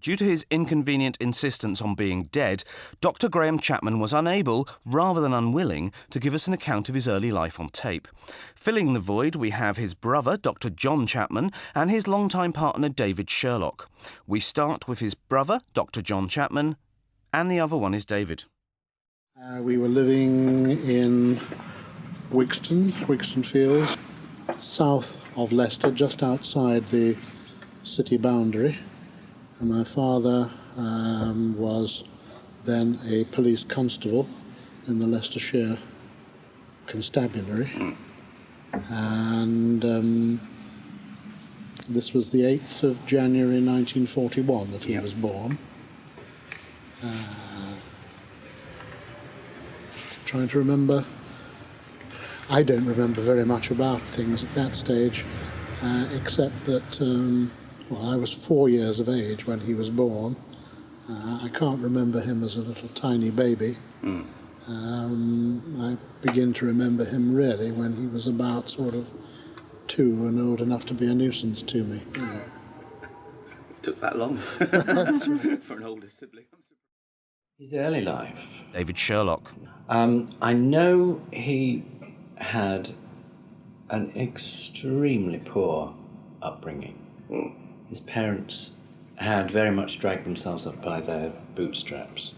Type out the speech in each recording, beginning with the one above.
due to his inconvenient insistence on being dead, Dr. Graham Chapman was unable, rather than unwilling, to give us an account of his early life on tape. Filling the void, we have his brother, Dr. John Chapman, and his longtime partner, David Sherlock. We start with his brother, Dr. John Chapman, and the other one is David. We were living in Wixton Fields, south of Leicester, just outside the city boundary. And my father was then a police constable in the Leicestershire Constabulary. And this was the 8th of January 1941 that he was born. Trying to remember. I don't remember very much about things at that stage, except that I was 4 years of age when he was born. I can't remember him as a little tiny baby. I begin to remember him really when he was about sort of 2 and old enough to be a nuisance to me. You know. It took that long for an older sibling. His early life. David Sherlock. I know he had an extremely poor upbringing. His parents had very much dragged themselves up by their bootstraps.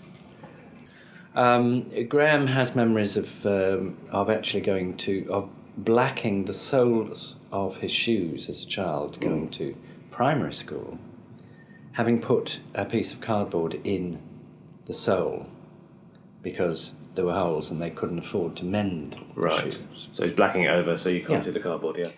Graham has memories of blacking the soles of his shoes as a child going to primary school, having put a piece of cardboard in the sole because there were holes and they couldn't afford to mend the shoes. So he's blacking it over so you can't see the cardboard, yeah.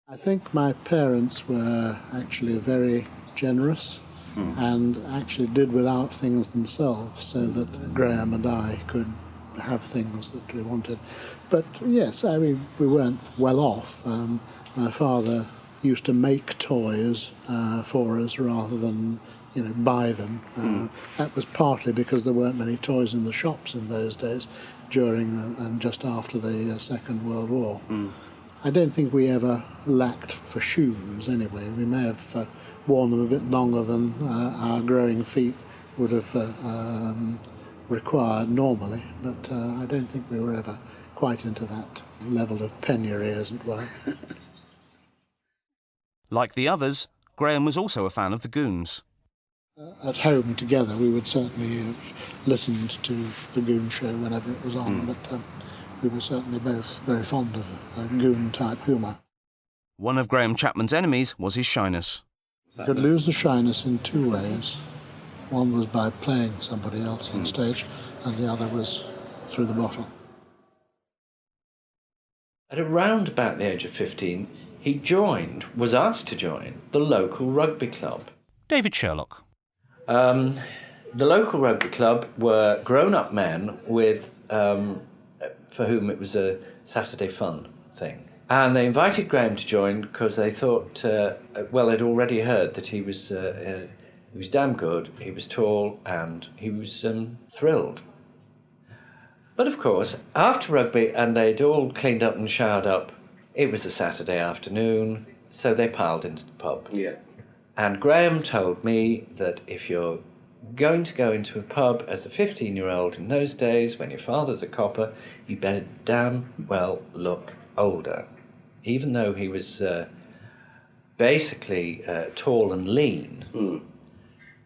I think my parents were actually very generous and actually did without things themselves so that Graham and I could have things that we wanted. But yes, I mean, we weren't well off. My father used to make toys for us rather than buy them. That was partly because there weren't many toys in the shops in those days during and just after the Second World War. I don't think we ever lacked for shoes anyway. We may have worn them a bit longer than our growing feet would have required normally, but I don't think we were ever quite into that level of penury, as it were. Like the others, Graham was also a fan of the Goons. At home together we would certainly have listened to the Goon show whenever it was on, but we were certainly both very fond of Goon-type humour. One of Graham Chapman's enemies was his shyness. You could lose the shyness in 2 ways. One was by playing somebody else on stage, and the other was through the bottle. At around about the age of 15, he was asked to join the local rugby club. David Sherlock. The local rugby club were grown-up men with, for whom it was a Saturday fun thing. And they invited Graham to join because they thought, they'd already heard that he was damn good, he was tall, and he was thrilled. But of course, after rugby, and they'd all cleaned up and showered up, it was a Saturday afternoon, so they piled into the pub. Yeah. And Graham told me that if you're going to go into a pub as a 15-year-old in those days, when your father's a copper, you better damn well look older. Even though he was basically tall and lean,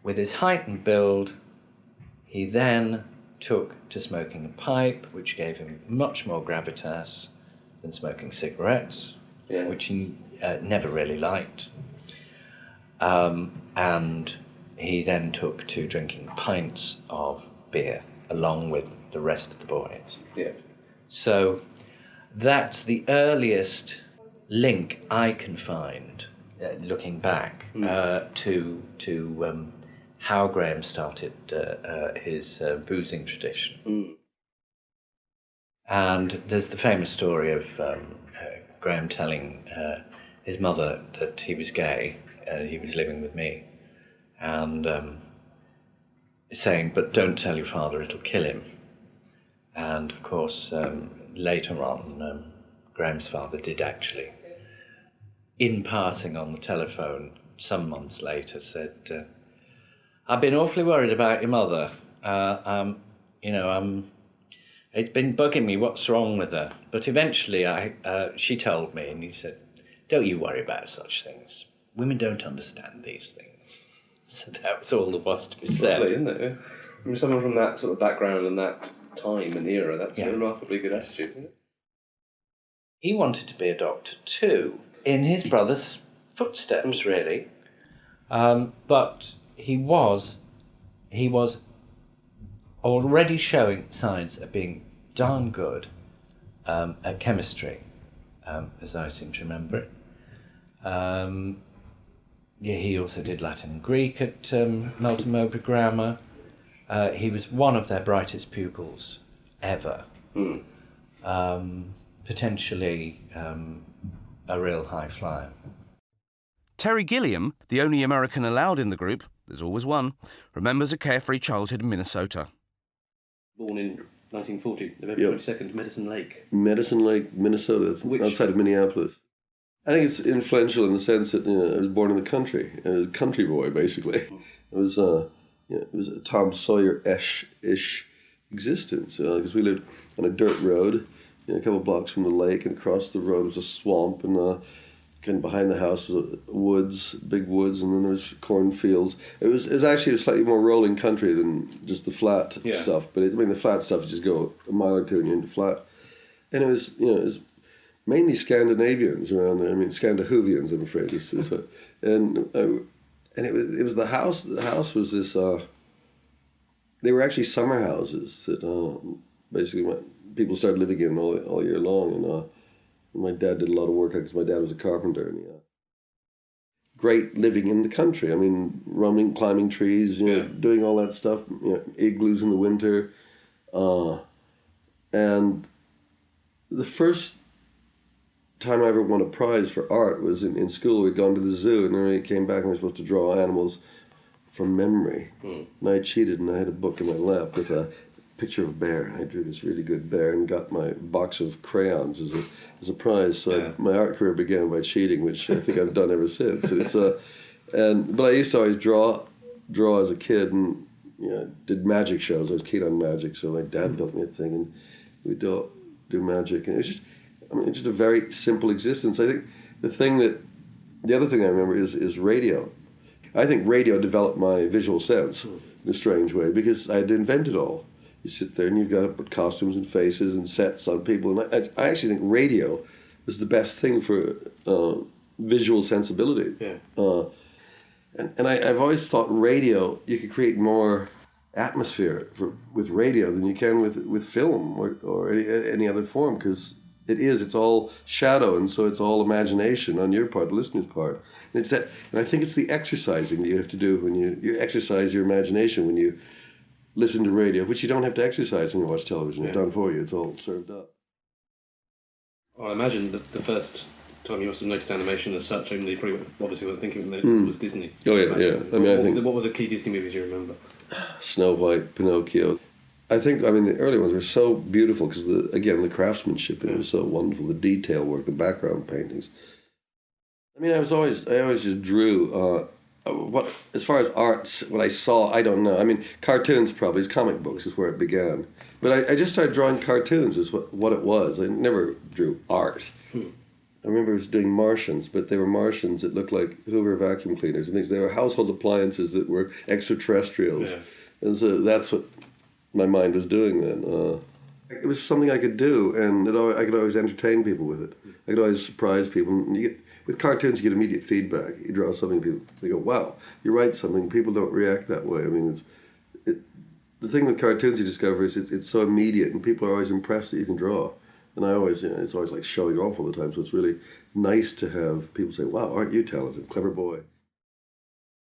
with his height and build, he then took to smoking a pipe, which gave him much more gravitas than smoking cigarettes, which he never really liked. And he then took to drinking pints of beer, along with the rest of the boys. Yeah. So that's the earliest link I can find, looking back, to how Graham started his boozing tradition. And there's the famous story of Graham telling his mother that he was gay, he was living with me, and saying, "But don't tell your father, it'll kill him." And of course, later on, Graham's father did actually, in passing on the telephone, some months later, said, "I've been awfully worried about your mother. It's been bugging me what's wrong with her. But eventually she told me," and he said, "Don't you worry about such things. Women don't understand these things." So that was all there was to be said. Lovely, isn't it? Yeah. I mean, someone from that sort of background and that time and era, that's Yeah. a remarkably good attitude, isn't it? He wanted to be a doctor too, in his brother's footsteps, really. But he was already showing signs of being darn good at chemistry, as I seem to remember it. He also did Latin and Greek at Melton Mowbray Grammar. He was one of their brightest pupils ever. Potentially a real high flyer. Terry Gilliam, the only American allowed in the group, there's always one, remembers a carefree childhood in Minnesota. Born in 1940, November 22nd, Medicine Lake. Medicine Lake, Minnesota. That's outside of Minneapolis. I think it's influential in the sense that I was born in the country. I was a country boy, basically. It was a Tom Sawyer-ish existence because we lived on a dirt road, a couple of blocks from the lake, and across the road was a swamp, and kind of behind the house was woods, big woods, and then there was cornfields. It was actually a slightly more rolling country than just the flat stuff. But the flat stuff, you just go a mile or two and you're into flat. And it was mainly Scandinavians around there. I mean, Scandahuvians, I'm afraid. And it was the house. The house was this. They were actually summer houses that basically people started living in all year long. And my dad did a lot of work because my dad was a carpenter. And great living in the country. I mean, roaming, climbing trees, doing all that stuff. Igloos in the winter, and the first time I ever won a prize for art was in school. We'd gone to the zoo, and then we came back and we were supposed to draw animals from memory. And I cheated, and I had a book in my lap with a picture of a bear. I drew this really good bear and got my box of crayons as a prize. So my art career began by cheating, which I think I've done ever since. And but I used to always draw as a kid, and did magic shows. I was keen on magic, so my dad built me a thing, and we'd do magic, and it's just a very simple existence. I think the other thing I remember is radio. I think radio developed my visual sense in a strange way because I had to invent it all. You sit there and you've got to put costumes and faces and sets on people. And I actually think radio was the best thing for visual sensibility. Yeah. And I've always thought radio, you could create more atmosphere with radio than you can with film or any other form, because it's all shadow, and so it's all imagination on your part, the listener's part. And I think it's the exercising that you have to do when you exercise your imagination when you listen to radio, which you don't have to exercise when you watch television. It's done for you. It's all served up. Well, I imagine the first time you must have noticed animation as such, only you probably obviously weren't thinking it was Disney. Oh yeah. What were the key Disney movies you remember? Snow White, Pinocchio. I think, the early ones were so beautiful because, the craftsmanship in it was so wonderful, the detail work, the background paintings. I always just drew. As far as arts, what I saw, I don't know. Cartoons probably, comic books is where it began. But I just started drawing cartoons is what it was. I never drew art. I remember I was doing Martians, but they were Martians that looked like Hoover vacuum cleaners and things. They were household appliances that were extraterrestrials. Yeah. And so that's what my mind was doing then. It was something I could do, and I could always entertain people with it. I could always surprise people. And with cartoons, you get immediate feedback. You draw something, people they go, "Wow, you write something." People don't react that way. The thing with cartoons you discover is it's so immediate, and people are always impressed that you can draw. And it's always like showing off all the time. So it's really nice to have people say, "Wow, aren't you talented, clever boy?"